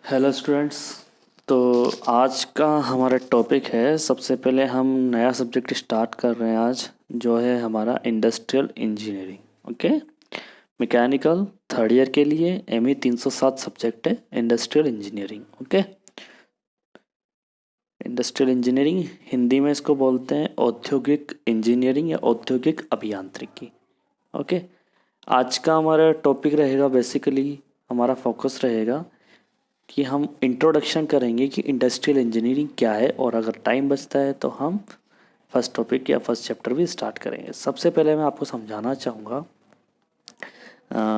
Hello students. तो आज का हमारा टॉपिक है, सबसे पहले हम नया सब्जेक्ट स्टार्ट कर रहे हैं आज, जो है हमारा industrial engineering. Okay, mechanical third year के लिए ME 307 सब्जेक्ट है industrial engineering. Okay, industrial engineering Hindi में इसको बोलते हैं औद्योगिक इंजीनियरिंग या औद्योगिक अभियांत्रिकी। ओके, आज का हमारा टॉपिक रहेगा, बेसिकली हमारा फोकस रहेगा कि हम इंट्रोडक्शन करेंगे कि इंडस्ट्रियल इंजीनियरिंग क्या है, और अगर टाइम बचता है तो हम फर्स्ट टॉपिक या फर्स्ट चैप्टर भी स्टार्ट करेंगे। सबसे पहले मैं आपको समझाना चाहूँगा,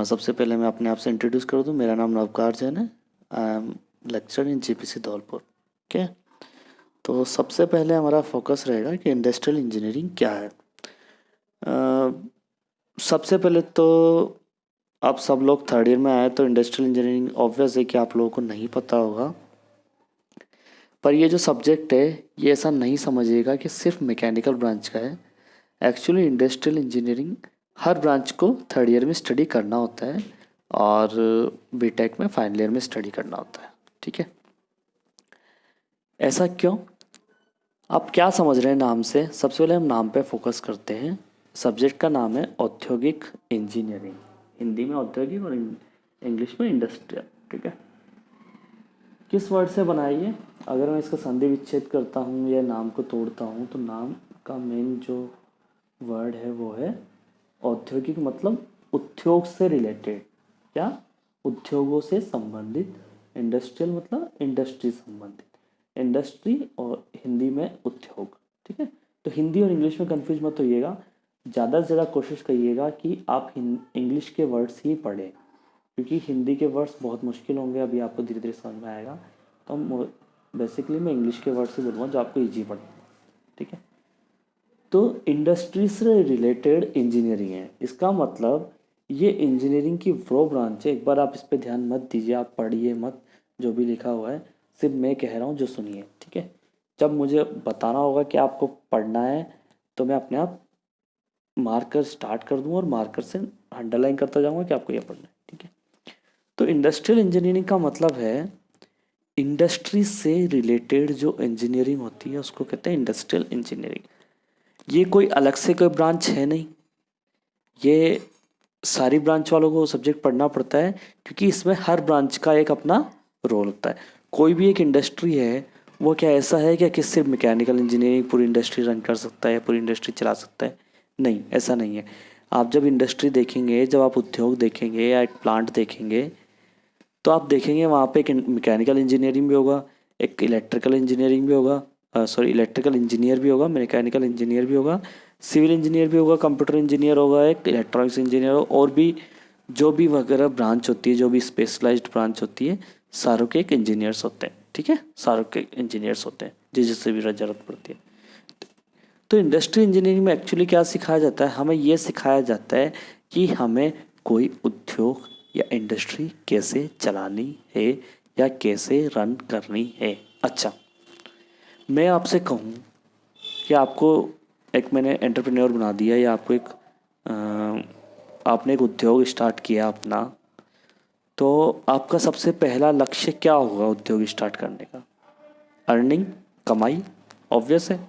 सबसे पहले मैं अपने आप से इंट्रोड्यूस कर दूँ। मेरा नाम नवकार जैन है। I am lecture in GPC Dholpur. Okay, तो सबसे पहले हमारा फोकस रहेगा कि इंडस्ट्रियल इंजीनियरिंग क्या है। सबसे पहले तो आप सब लोग थर्ड ईयर में आए तो इंडस्ट्रियल इंजीनियरिंग ऑब्वियस है कि आप लोगों को नहीं पता होगा, पर ये जो सब्जेक्ट है ये ऐसा नहीं समझिएगा कि सिर्फ मैकेनिकल ब्रांच का है। एक्चुअली इंडस्ट्रियल इंजीनियरिंग हर ब्रांच को थर्ड ईयर में स्टडी करना होता है और बीटेक में फाइनल ईयर में स्टडी करना होता है। ठीक है, ऐसा क्यों? आप क्या समझ रहे हैं नाम से? सबसे पहले हम नाम पे फोकस करते हैं। सब्जेक्ट का नाम है औद्योगिक इंजीनियरिंग, हिंदी में औद्योगिक और इंग्लिश में इंडस्ट्रियल। ठीक है, किस वर्ड से बनाई है? अगर मैं इसका संधि विच्छेद करता हूँ या नाम को तोड़ता हूँ तो नाम का मेन जो वर्ड है वो है औद्योगिक, मतलब उद्योग से रिलेटेड, क्या उद्योगों से संबंधित। इंडस्ट्रियल मतलब इंडस्ट्री संबंधित, इंडस्ट्री और हिंदी में उद्योग। ठीक है, तो हिंदी और इंग्लिश में कंफ्यूज मत होइएगा। ज़्यादा से ज़्यादा कोशिश करिएगा कि आप इंग्लिश के वर्ड्स ही पढ़ें, क्योंकि हिंदी के वर्ड्स बहुत मुश्किल होंगे, अभी आपको धीरे धीरे समझ में आएगा। तो हम बेसिकली मैं इंग्लिश के वर्ड से बोलूँगा जो आपको ईजी पड़े। ठीक है, तो इंडस्ट्री से रिलेटेड इंजीनियरिंग है, इसका मतलब ये इंजीनियरिंग की वो ब्रांच है। एक बार आप इस पर ध्यान मत दीजिए, आप पढ़िए मत जो भी लिखा हुआ है, सिर्फ मैं कह रहा हूँ जो सुनिए। ठीक है, जब मुझे बताना होगा कि आपको पढ़ना है तो मैं अपने आप मार्कर स्टार्ट कर दूँगा और मार्कर से अंडरलाइन करता जाऊँगा कि आपको यह पढ़ना है। ठीक है, तो इंडस्ट्रियल इंजीनियरिंग का मतलब है इंडस्ट्री से रिलेटेड जो इंजीनियरिंग होती है उसको कहते हैं इंडस्ट्रियल इंजीनियरिंग। ये कोई अलग से कोई ब्रांच है नहीं, ये सारी ब्रांच वालों को सब्जेक्ट पढ़ना पड़ता है, क्योंकि इसमें हर ब्रांच का एक अपना रोल होता है। कोई भी एक इंडस्ट्री है वो क्या ऐसा है क्या कि सिर्फ मैकेनिकल इंजीनियरिंग पूरी इंडस्ट्री रन कर सकता है, पूरी इंडस्ट्री चला सकता है? नहीं, ऐसा नहीं है। आप जब इंडस्ट्री देखेंगे, जब आप उद्योग देखेंगे या एक प्लांट देखेंगे, तो आप देखेंगे वहाँ पे एक मैकेनिकल इंजीनियरिंग भी होगा, एक इलेक्ट्रिकल इंजीनियरिंग भी होगा, इलेक्ट्रिकल इंजीनियर भी होगा, मैकेनिकल इंजीनियर भी होगा, सिविल इंजीनियर भी होगा, कंप्यूटर इंजीनियर होगा, एक इलेक्ट्रॉनिक्स इंजीनियर होगा, और भी जो भी वगैरह ब्रांच होती है, जो भी स्पेशलाइज्ड ब्रांच होती है, सारों के एक इंजीनियर्स होते हैं। ठीक है, सारों के इंजीनियर्स होते हैं जिससे भी ज़रूरत पड़ती है। तो इंडस्ट्री इंजीनियरिंग में एक्चुअली क्या सिखाया जाता है? हमें ये सिखाया जाता है कि हमें कोई उद्योग या इंडस्ट्री कैसे चलानी है या कैसे रन करनी है। अच्छा, मैं आपसे कहूँ कि आपको एक मैंने एंटरप्रेन्योर बना दिया या आपको एक आपने एक उद्योग स्टार्ट किया अपना, तो आपका सबसे पहला लक्ष्य क्या होगा उद्योग स्टार्ट करने का? अर्निंग, कमाई, ऑब्वियस है।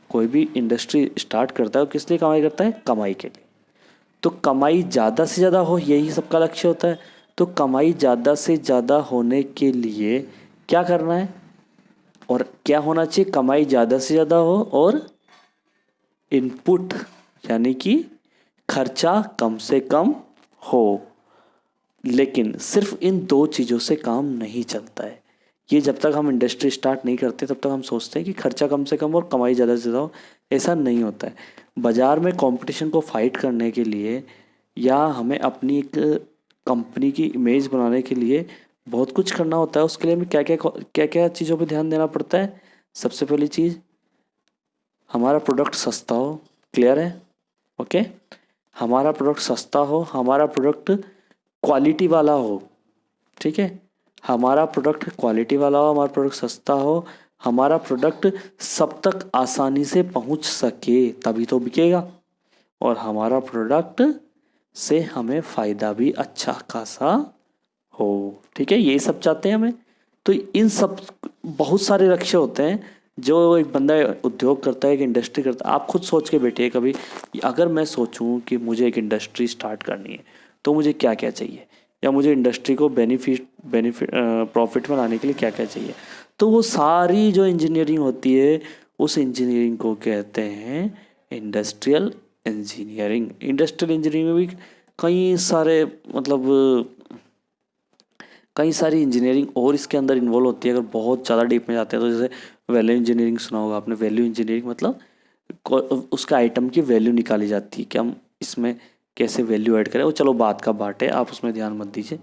कोई भी इंडस्ट्री स्टार्ट करता है वो किस लिए कमाई करता है? कमाई के लिए। तो कमाई ज़्यादा से ज़्यादा हो, यही सबका लक्ष्य होता है। तो कमाई ज़्यादा से ज़्यादा होने के लिए क्या करना है और क्या होना चाहिए? कमाई ज़्यादा से ज़्यादा हो और इनपुट यानी कि खर्चा कम से कम हो। लेकिन सिर्फ इन दो चीज़ों से काम नहीं चलता है। ये जब तक हम इंडस्ट्री स्टार्ट नहीं करते तब तक हम सोचते हैं कि खर्चा कम से कम और कमाई ज़्यादा से ज़्यादा हो। ऐसा नहीं होता है। बाज़ार में कंपटीशन को फाइट करने के लिए या हमें अपनी एक कंपनी की इमेज बनाने के लिए बहुत कुछ करना होता है। उसके लिए हमें क्या क्या चीज़ों पर ध्यान देना पड़ता है? सबसे पहली चीज़, हमारा प्रोडक्ट सस्ता हो। क्लियर है? ओके, हमारा प्रोडक्ट सस्ता हो, हमारा प्रोडक्ट क्वालिटी वाला हो। ठीक है, हमारा प्रोडक्ट क्वालिटी वाला हो, हमारा प्रोडक्ट सस्ता हो, हमारा प्रोडक्ट सब तक आसानी से पहुंच सके, तभी तो बिकेगा। और हमारा प्रोडक्ट से हमें फ़ायदा भी अच्छा खासा हो। ठीक है, ये सब चाहते हैं हमें। तो इन सब बहुत सारे लक्ष्य होते हैं जो एक बंदा उद्योग करता है, एक इंडस्ट्री करता है। आप खुद सोच के बैठिए कभी, अगर मैं सोचूं कि मुझे एक इंडस्ट्री स्टार्ट करनी है तो मुझे क्या क्या चाहिए, या मुझे इंडस्ट्री को बेनिफिट प्रॉफिट में लाने के लिए क्या क्या चाहिए, तो वो सारी जो इंजीनियरिंग होती है उस इंजीनियरिंग को कहते हैं इंडस्ट्रियल इंजीनियरिंग। इंडस्ट्रियल इंजीनियरिंग में भी कई सारे कई सारी इंजीनियरिंग और इसके अंदर इन्वॉल्व होती है। अगर बहुत ज़्यादा डीप में जाते हैं तो जैसे वैल्यू इंजीनियरिंग सुना होगा आपने। वैल्यू इंजीनियरिंग मतलब उसका आइटम की वैल्यू निकाली जाती है कि हम इसमें कैसे वैल्यू ऐड करें, वो चलो बात का बात है, आप उसमें ध्यान मत दीजिए।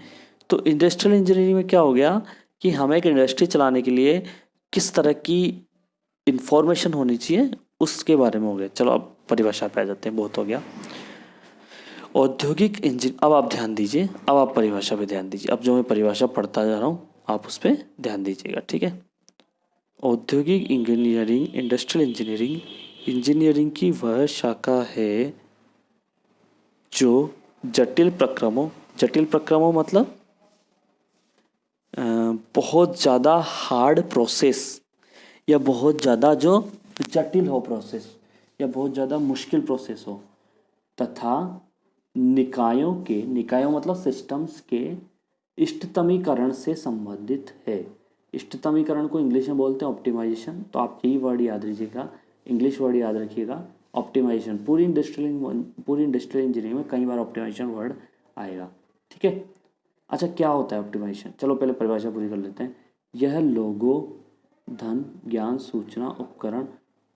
तो इंडस्ट्रियल इंजीनियरिंग में क्या हो गया कि हमें एक इंडस्ट्री चलाने के लिए किस तरह की इंफॉर्मेशन होनी चाहिए उसके बारे में हो गया। चलो अब परिभाषा पे आ जाते हैं, बहुत हो गया। औद्योगिक इंजीन, अब आप ध्यान दीजिए, अब आप परिभाषा पे ध्यान दीजिए। अब जो मैं परिभाषा पढ़ता जा रहा हूँ आप उस पर ध्यान दीजिएगा, ठीक है। औद्योगिक इंजीनियरिंग, इंडस्ट्रियल इंजीनियरिंग, इंजीनियरिंग की वह शाखा है जो जटिल प्रक्रमों मतलब बहुत ज़्यादा हार्ड प्रोसेस, या बहुत ज़्यादा जो जटिल हो प्रोसेस, या बहुत ज़्यादा मुश्किल प्रोसेस हो, तथा निकायों मतलब सिस्टम्स के इष्टतमीकरण से संबंधित है। इष्टतमीकरण को इंग्लिश में बोलते हैं ऑप्टिमाइजेशन, तो आप यही वर्ड याद रखिएगा, इंग्लिश वर्ड याद रखिएगा ऑप्टिमाइजेशन। पूरी इंडस्ट्रियल इंजीनियरिंग में कई बार ऑप्टिमाइजेशन वर्ड आएगा, ठीक है। अच्छा, क्या होता है ऑप्टिमाइजेशन? चलो पहले परिभाषा पूरी कर लेते हैं। यह लोगों, धन, ज्ञान, सूचना, उपकरण,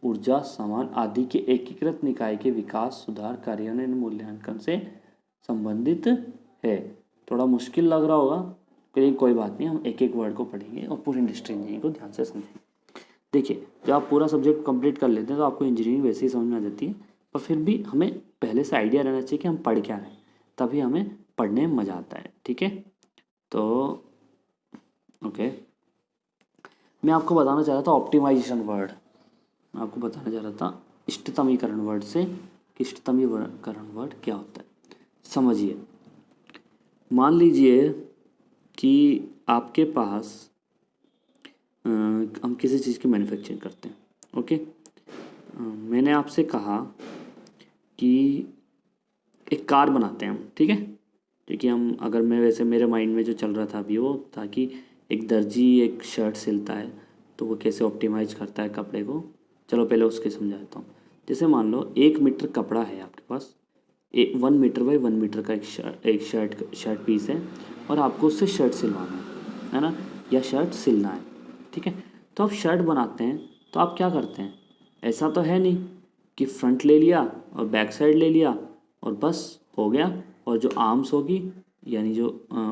ऊर्जा, सामान आदि के एकीकृत निकाय के विकास, सुधार, कार्यान्वयन, मूल्यांकन से संबंधित है। थोड़ा मुश्किल लग रहा होगा, लेकिन कोई बात नहीं, हम एक एक वर्ड को पढ़ेंगे और पूरी इंडस्ट्रियल इंजीनियरिंग को ध्यान से समझेंगे। देखिए, जब आप पूरा सब्जेक्ट कंप्लीट कर लेते हैं तो आपको इंजीनियरिंग वैसे ही समझ में आ जाती है, पर फिर भी हमें पहले से आइडिया रहना चाहिए कि हम पढ़ क्या रहे हैं, तभी हमें पढ़ने में मज़ा आता है, ठीक है। तो ओके, मैं आपको बताना चाह रहा था ऑप्टिमाइजेशन वर्ड, मैं आपको बताना चाह रहा था इष्टतमीकरण वर्ड से कि इष्टतमीकरण वर्ड क्या होता है। समझिए, मान लीजिए कि आपके पास हम किसी चीज़ की मैन्युफैक्चरिंग करते हैं, ओके। मैंने आपसे कहा कि एक कार बनाते हैं हम, ठीक है। क्योंकि हम, अगर मैं वैसे मेरे माइंड में जो चल रहा था अभी वो था कि एक दर्जी एक शर्ट सिलता है तो वो कैसे ऑप्टिमाइज करता है कपड़े को। चलो पहले उसके समझाता हूँ। जैसे मान लो 1 मीटर कपड़ा है आपके पास, 1 मीटर बाई 1 मीटर का एक शर्ट पीस है, और आपको उससे शर्ट सिलवाना है ना, या शर्ट सिलना है, ठीक है। तो आप शर्ट बनाते हैं तो आप क्या करते हैं, ऐसा तो है नहीं कि फ्रंट ले लिया और बैक साइड ले लिया और बस हो गया, और जो आर्म्स होगी यानी जो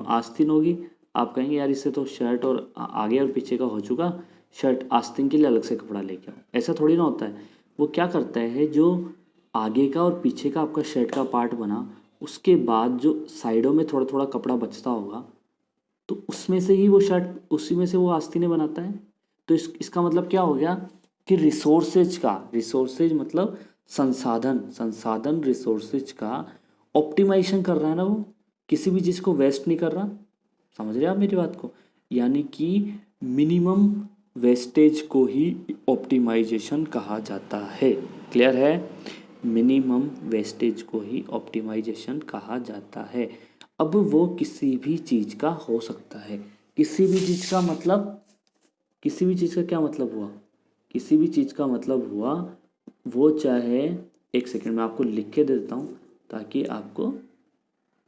आस्तीन होगी, आप कहेंगे यार इससे तो शर्ट और आगे और पीछे का हो चुका, शर्ट आस्तीन के लिए अलग से कपड़ा लेके आओ। ऐसा थोड़ी ना होता है। वो क्या करता है, जो आगे का और पीछे का आपका शर्ट का पार्ट बना, उसके बाद जो साइडों में थोड़ा थोड़ा कपड़ा बचता होगा, तो उसमें से ही वो शर्ट, उसी में से वो आस्तीनें बनाता है। तो इसका मतलब क्या हो गया कि रिसोर्सेज मतलब संसाधन रिसोर्सेज का ऑप्टिमाइजेशन कर रहा है ना वो, किसी भी चीज़ को वेस्ट नहीं कर रहा। समझ रहे हैं आप मेरी बात को? यानी कि मिनिमम वेस्टेज को ही ऑप्टिमाइजेशन कहा जाता है। क्लियर है? मिनिमम वेस्टेज को ही ऑप्टिमाइजेशन कहा जाता है। अब वो किसी भी चीज़ का हो सकता है। किसी भी चीज़ का मतलब, किसी भी चीज़ का क्या मतलब हुआ? किसी भी चीज़ का मतलब हुआ वो चाहे, एक सेकंड में आपको लिख के दे देता हूँ ताकि आपको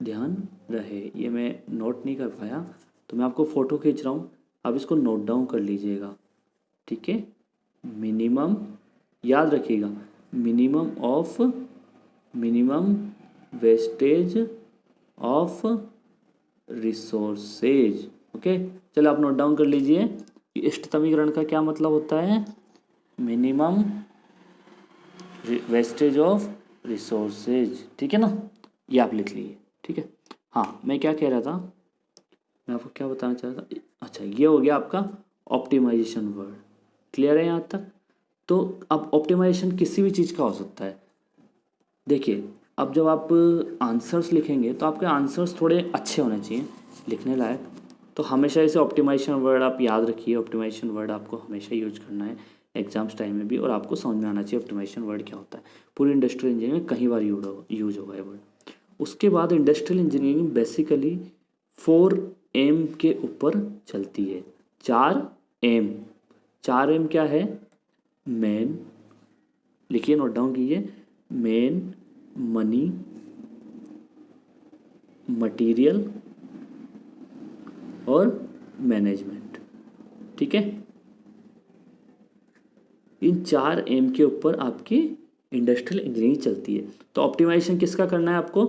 ध्यान रहे। ये मैं नोट नहीं कर पाया तो मैं आपको फ़ोटो खींच रहा हूँ, आप इसको नोट डाउन कर लीजिएगा, ठीक है। मिनिमम, याद रखिएगा, minimum wastage of resources, okay. चलो आप नोट डाउन कर लीजिए कि इष्टतमीकरण का क्या मतलब होता है। मिनिमम वेस्टेज ऑफ रिसोर्सेज, ठीक है ना, ये आप लिख लीजिए, ठीक है। हाँ, मैं क्या कह रहा था, मैं आपको क्या बताना चाह रहा था। अच्छा, ये हो गया आपका ऑप्टिमाइजेशन वर्ड। क्लियर है यहाँ तक? तो अब ऑप्टिमाइजेशन किसी भी चीज़ का हो सकता है। देखिए, अब जब आप आंसर्स लिखेंगे तो आपके आंसर्स थोड़े अच्छे होने चाहिए, लिखने लायक। तो हमेशा इसे ऑप्टिमाइजेशन वर्ड आप याद रखिए, ऑप्टिमाइजेशन वर्ड आपको हमेशा यूज करना है एग्जाम्स टाइम में भी, और आपको समझ में आना चाहिए ऑप्टिमाइजेशन वर्ड क्या होता है। पूरी इंडस्ट्रियल इंजीनियरिंग में कई बार यूज होगा ये वर्ड। उसके बाद इंडस्ट्रियल इंजीनियरिंग बेसिकली 4 एम के ऊपर चलती है। 4 एम, 4 एम क्या है? मेन, लिखिए नोट डाउन कीजिए, मेन, मनी, मटेरियल और मैनेजमेंट। ठीक है, इन 4 एम के ऊपर आपकी इंडस्ट्रियल इंजीनियरिंग चलती है। तो ऑप्टिमाइजेशन किसका करना है आपको?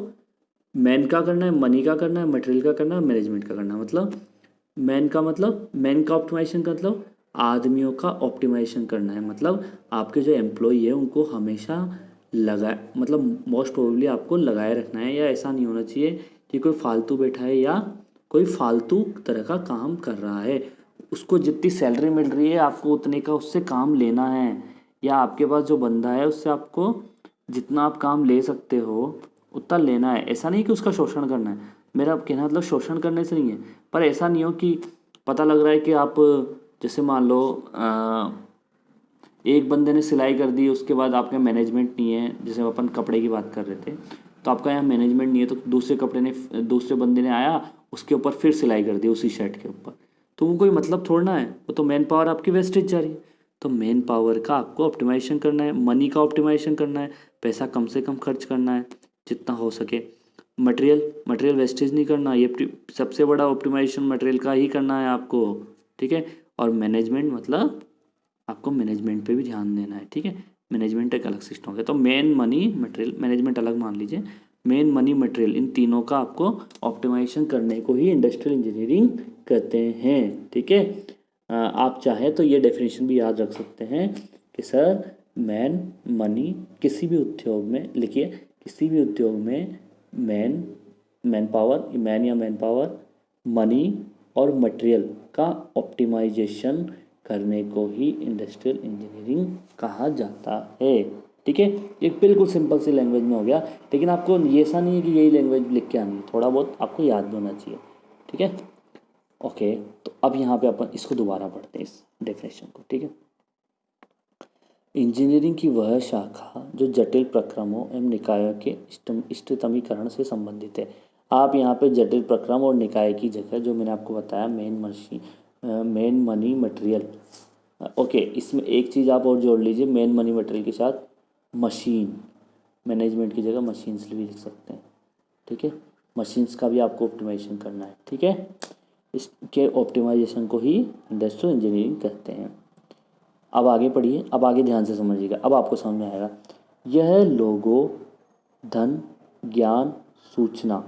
मैन का करना है, मनी का करना है, मटेरियल का करना है, मैनेजमेंट का करना है। मतलब मैन का मतलब, मैन का ऑप्टिमाइजेशन का मतलब आदमियों का ऑप्टिमाइजेशन करना है। मतलब आपके जो एम्प्लॉई है उनको हमेशा मतलब मोस्ट प्रोबेबली आपको लगाए रखना है, या ऐसा नहीं होना चाहिए कि कोई फालतू बैठा है या कोई फालतू तरह का काम कर रहा है। उसको जितनी सैलरी मिल रही है आपको उतने का उससे काम लेना है, या आपके पास जो बंदा है उससे आपको जितना आप काम ले सकते हो उतना लेना है। ऐसा नहीं कि उसका शोषण करना है, मेरा कहना मतलब शोषण करने से नहीं है, पर ऐसा नहीं हो कि पता लग रहा है कि आप जैसे मान लो एक बंदे ने सिलाई कर दी, उसके बाद आपका मैनेजमेंट नहीं है, जैसे अपन कपड़े की बात कर रहे थे, तो आपका यहाँ मैनेजमेंट नहीं है, तो दूसरे बंदे ने आया उसके ऊपर फिर सिलाई कर दी उसी शर्ट के ऊपर, तो वो कोई मतलब थोड़ा है, वो तो मैन पावर आपकी वेस्टेज जा रही है। तो मैन पावर का आपको ऑप्टिमाइजेशन करना है, मनी का ऑप्टिमाइजेशन करना है, पैसा कम से कम खर्च करना है जितना हो सके। मटेरियल वेस्टेज नहीं करना, ये सबसे बड़ा ऑप्टिमाइजेशन मटेरियल का ही करना है आपको। ठीक है, और मैनेजमेंट मतलब आपको मैनेजमेंट पे भी ध्यान देना है। ठीक है, मैनेजमेंट एक अलग सिस्टम है। तो मेन, मनी, मटेरियल, मैनेजमेंट अलग मान लीजिए, मेन, मनी, मटेरियल, इन तीनों का आपको ऑप्टिमाइजेशन करने को ही इंडस्ट्रियल इंजीनियरिंग कहते हैं। ठीक है, आप चाहें तो ये डेफिनेशन भी याद रख सकते हैं कि सर मैन, मनी, किसी भी उद्योग में लिखिए, किसी भी उद्योग में मैन पावर, मैन या मैन पावर, मनी और मटेरियल का ऑप्टिमाइजेशन करने को ही इंडस्ट्रियल इंजीनियरिंग कहा जाता है। ठीक है, एक बिल्कुल सिंपल सी लैंग्वेज में हो गया, लेकिन आपको ये ऐसा नहीं है कि यही लैंग्वेज लिख के आनी है, थोड़ा बहुत आपको याद भी होना चाहिए। ठीक है, ओके। तो अब यहाँ पे अपन इसको दोबारा पढ़ते हैं इस डेफिनेशन को। ठीक है, इंजीनियरिंग की वह शाखा जो जटिल प्रक्रमों एवं निकायों के इष्टतमीकरण से संबंधित है। आप यहाँ पे जटिल प्रक्रम और निकाय की जगह जो मैंने आपको बताया मेन, मनी, मटेरियल, ओके, इसमें एक चीज़ आप और जोड़ लीजिए, मेन, मनी, मटेरियल के साथ मशीन, मैनेजमेंट की जगह मशीन्स भी लिख सकते हैं। ठीक है, मशीन्स का भी आपको ऑप्टिमाइजेशन करना है। ठीक है, इसके ऑप्टिमाइजेशन को ही इंडस्ट्रियल इंजीनियरिंग कहते हैं। अब आगे पढ़िए, अब आगे ध्यान से समझिएगा, अब आपको समझ में आएगा। यह लोगो, धन, ज्ञान, सूचना,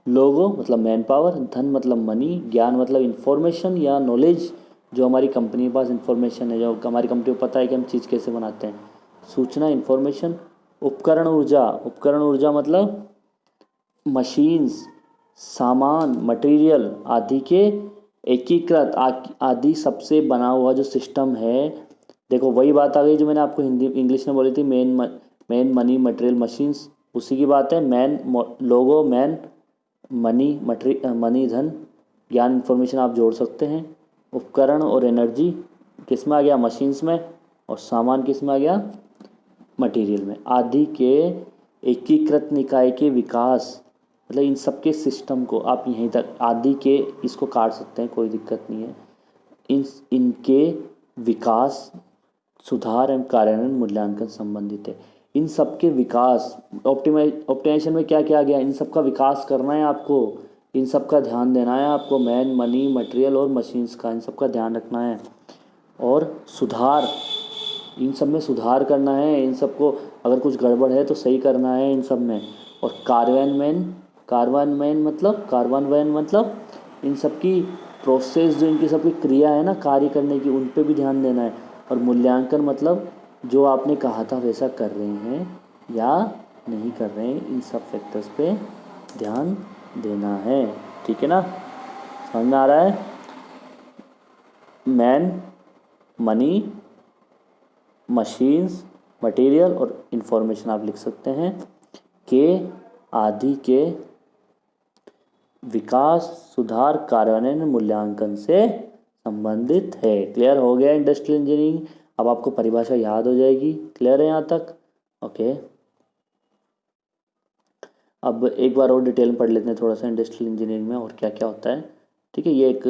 लोगो मतलब मैन पावर, धन मतलब मनी, ज्ञान मतलब इंफॉर्मेशन या नॉलेज, जो हमारी कंपनी के पास इंफॉर्मेशन है, जो हमारी कंपनी को पता है कि हम चीज़ कैसे बनाते हैं, सूचना इंफॉर्मेशन, उपकरण ऊर्जा मतलब मशीन्स, सामान, मटेरियल आदि के एकीकृत आदि सबसे बना हुआ जो सिस्टम है। देखो वही बात आ गई जो मैंने आपको हिंदी इंग्लिश में बोली थी, मेन, मनी, मटेरियल, मशीन्स, उसी की बात है। लोगो, मैन, मनी, धन, ज्ञान, इंफॉर्मेशन आप जोड़ सकते हैं। उपकरण और एनर्जी किस में आ गया? मशीन्स में। और सामान किस में आ गया? मटेरियल में। आदि के एकीकृत निकाय के विकास, मतलब इन सब के सिस्टम को आप यहीं तक आदि के इसको काट सकते हैं, कोई दिक्कत नहीं है। इनके विकास, सुधार एवं कार्यान्वयन, मूल्यांकन संबंधित है। इन सब के विकास, ऑप्टिमाइजेशन में क्या क्या आ गया? इन सब का विकास करना है आपको, इन सब का ध्यान देना है आपको, मैन, मनी, मटेरियल और मशीन्स का, इन सब का ध्यान रखना है। और सुधार, इन सब में सुधार करना है, इन सब को अगर कुछ गड़बड़ है तो सही करना है इन सब में। और कार्यान्वयन मतलब इन सब की प्रोसेस, जो इनकी सबकी क्रिया है ना कार्य करने की, उन पे भी ध्यान देना है। और मूल्यांकन मतलब जो आपने कहा था वैसा कर रहे हैं या नहीं कर रहे हैं, इन सब फैक्टर्स पे ध्यान देना है। ठीक है ना, समझ में आ रहा है? मैन, मनी, मशीन्स, मटेरियल और इंफॉर्मेशन आप लिख सकते हैं के आदि के विकास, सुधार, कार्यान्वयन, मूल्यांकन से संबंधित है। क्लियर हो गया इंडस्ट्रियल इंजीनियरिंग। अब आपको परिभाषा याद हो जाएगी। क्लियर है यहाँ तक? ओके। अब एक बार और डिटेल में पढ़ लेते हैं थोड़ा सा इंडस्ट्रियल इंजीनियरिंग में और क्या क्या होता है। ठीक है, ये एक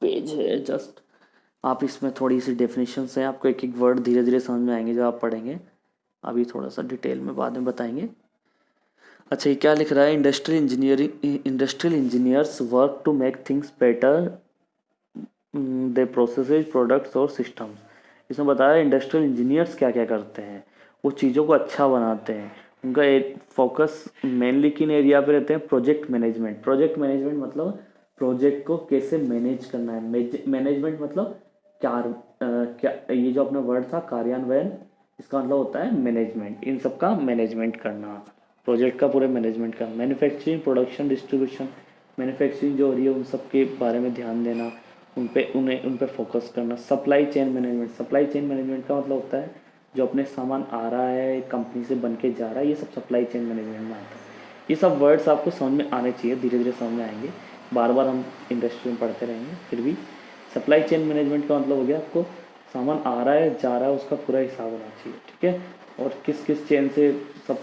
पेज है जस्ट, आप इसमें थोड़ी सी डेफिनेशंस हैं, आपको एक एक वर्ड धीरे धीरे समझ में आएंगे जब आप पढ़ेंगे। अभी थोड़ा सा डिटेल में बाद में बताएंगे। अच्छा, ये क्या लिख रहा है? Industrial engineers work to make things better the processes, products और सिस्टम्स। इसमें बताया इंडस्ट्रियल इंजीनियर्स क्या क्या करते हैं, वो चीज़ों को अच्छा बनाते हैं। उनका एक फोकस मेनली किन एरिया पे रहते हैं? Project management. प्रोजेक्ट मैनेजमेंट मतलब प्रोजेक्ट को कैसे मैनेज करना है। मैनेजमेंट मतलब क्या ये जो अपना वर्ड था कार्यान्वयन, इसका मतलब होता है मैनेजमेंट। इन सब का मैनेजमेंट करना, प्रोजेक्ट का पूरे मैनेजमेंट करना। मैन्युफैक्चरिंग, प्रोडक्शन, डिस्ट्रीब्यूशन, मैन्युफैक्चरिंग जो हो रही है उन सब के बारे में ध्यान देना, उन पे फोकस करना। Supply chain management, supply chain management का मतलब होता है जो अपने सामान आ रहा है कंपनी से बन के जा रहा है, ये सब सप्लाई चेन मैनेजमेंट में आता है। ये सब वर्ड्स आपको समझ में आने चाहिए, धीरे धीरे समझ में आएंगे, बार बार हम इंडस्ट्री में पढ़ते रहेंगे फिर भी। सप्लाई चेन मैनेजमेंट का मतलब हो गया आपको सामान आ रहा है जा रहा है उसका पूरा हिसाब होना चाहिए। ठीक है, और किस किस चेन से सब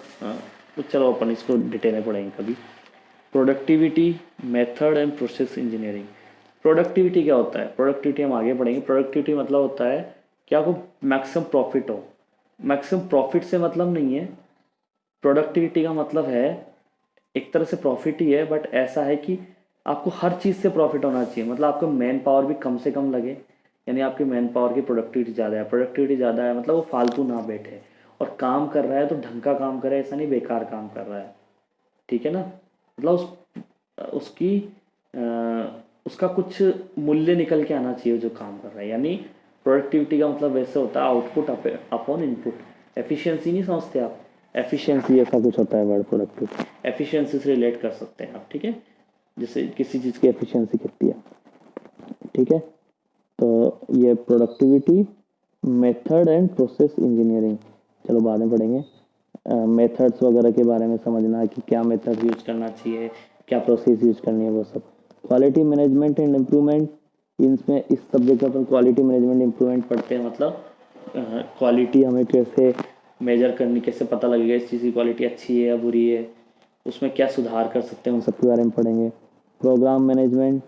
चलो अपन इसको डिटेल में पढ़ेंगे कभी। Productivity, method and process engineering. Productivity क्या होता है? प्रोडक्टिविटी हम आगे पढ़ेंगे। प्रोडक्टिविटी मतलब होता है कि आपको मैक्सिमम प्रॉफिट हो। मैक्सिमम प्रॉफिट से मतलब नहीं है, प्रोडक्टिविटी का मतलब है एक तरह से प्रॉफिट ही है, बट ऐसा है कि आपको हर चीज़ से प्रॉफिट होना चाहिए। मतलब आपको मैन पावर भी कम से कम लगे, यानी आपकी मैन पावर की प्रोडक्टिविटी ज़्यादा है। प्रोडक्टिविटी ज़्यादा है मतलब वो फालतू ना बैठे, और काम कर रहा है तो ढंग का काम करे, ऐसा नहीं बेकार काम कर रहा है। ठीक है ना, मतलब उसका कुछ मूल्य निकल के आना चाहिए जो काम कर रहा है। यानी प्रोडक्टिविटी का मतलब वैसे होता है आउटपुट अपॉन इनपुट। एफिशिएंसी नहीं समझते आप? एफिशिएंसी ऐसा कुछ होता है वर्ड प्रोडक्टिविटी, एफिशिएंसी से रिलेट कर सकते हैं आप। ठीक है, जैसे किसी चीज़ की एफिशिएंसी कितनी है। ठीक है, तो ये productivity, method and process engineering चलो बाद में पढ़ेंगे। मेथड्स वगैरह के बारे में समझना कि क्या मेथड यूज करना चाहिए, क्या प्रोसेस यूज करनी है, वो सब। क्वालिटी मैनेजमेंट एंड इम्प्रूवमेंट, इसमें इस सब्जेक्ट में अपन क्वालिटी मैनेजमेंट इम्प्रूवमेंट पढ़ते हैं। मतलब क्वालिटी हमें कैसे मेजर करनी, कैसे पता लगेगा इस चीज़ की क्वालिटी अच्छी है या बुरी है, उसमें क्या सुधार कर सकते हैं, उन सब के बारे में पढ़ेंगे। प्रोग्राम मैनेजमेंट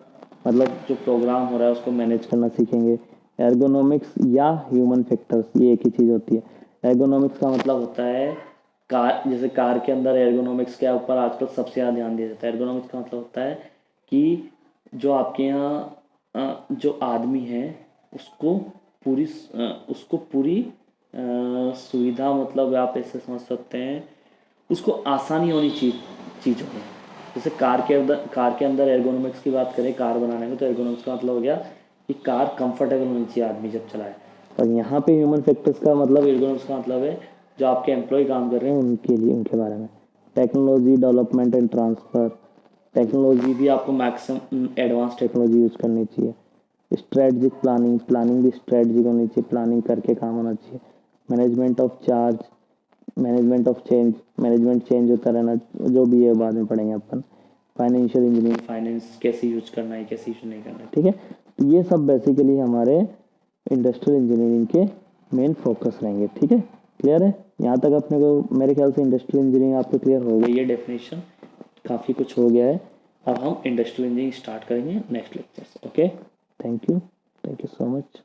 मतलब जो प्रोग्राम हो रहा है उसको मैनेज करना सीखेंगे। एर्गोनॉमिक्स या ह्यूमन फैक्टर्स, ये एक ही चीज़ होती है। एर्गोनॉमिक्स का मतलब होता है कार, जैसे कार के अंदर एर्गोनॉमिक्स के ऊपर आजकल सबसे ज़्यादा ध्यान दिया जाता है। एर्गोनॉमिक्स का मतलब होता है कि जो आपके यहाँ जो आदमी है उसको पूरी सुविधा, मतलब आप ऐसे समझ सकते हैं उसको आसानी होनी चाहिए चीज़ों में। जैसे कार के अंदर एर्गोनॉमिक्स की बात करें कार बनाने में, तो एर्गोनॉमिक्स का मतलब हो गया कि कार कंफर्टेबल होनी चाहिए आदमी जब चलाए। और यहाँ पे ह्यूमन फैक्टर्स का मतलब, एर्गोनॉमिक्स का मतलब है जो आपके एम्प्लॉय काम कर रहे हैं उनके लिए, उनके बारे में। Technology development and transfer, technology भी आपको मैक्सिमम एडवांस टेक्नोलॉजी यूज़ करनी चाहिए। स्ट्रेटजिक प्लानिंग, प्लानिंग भी स्ट्रेटजिक होनी चाहिए, प्लानिंग करके काम होना चाहिए। Management of charge, management of change, management change होता रहना, जो भी है बाद में पढ़ेंगे अपन। फाइनेंशियल इंजीनियरिंग, फाइनेंस कैसे यूज करना है कैसे यूज नहीं करना है। ठीक है, तो ये सब बेसिकली हमारे इंडस्ट्रियल इंजीनियरिंग के मेन फोकस रहेंगे। ठीक है, क्लियर है? यहाँ तक अपने को मेरे ख्याल से इंडस्ट्रियल इंजीनियरिंग आपको क्लियर हो गई है, डेफिनेशन काफ़ी कुछ हो गया है। अब हम इंडस्ट्रियल इंजीनियरिंग स्टार्ट करेंगे नेक्स्ट लेक्चर से। Okay, thank you so much.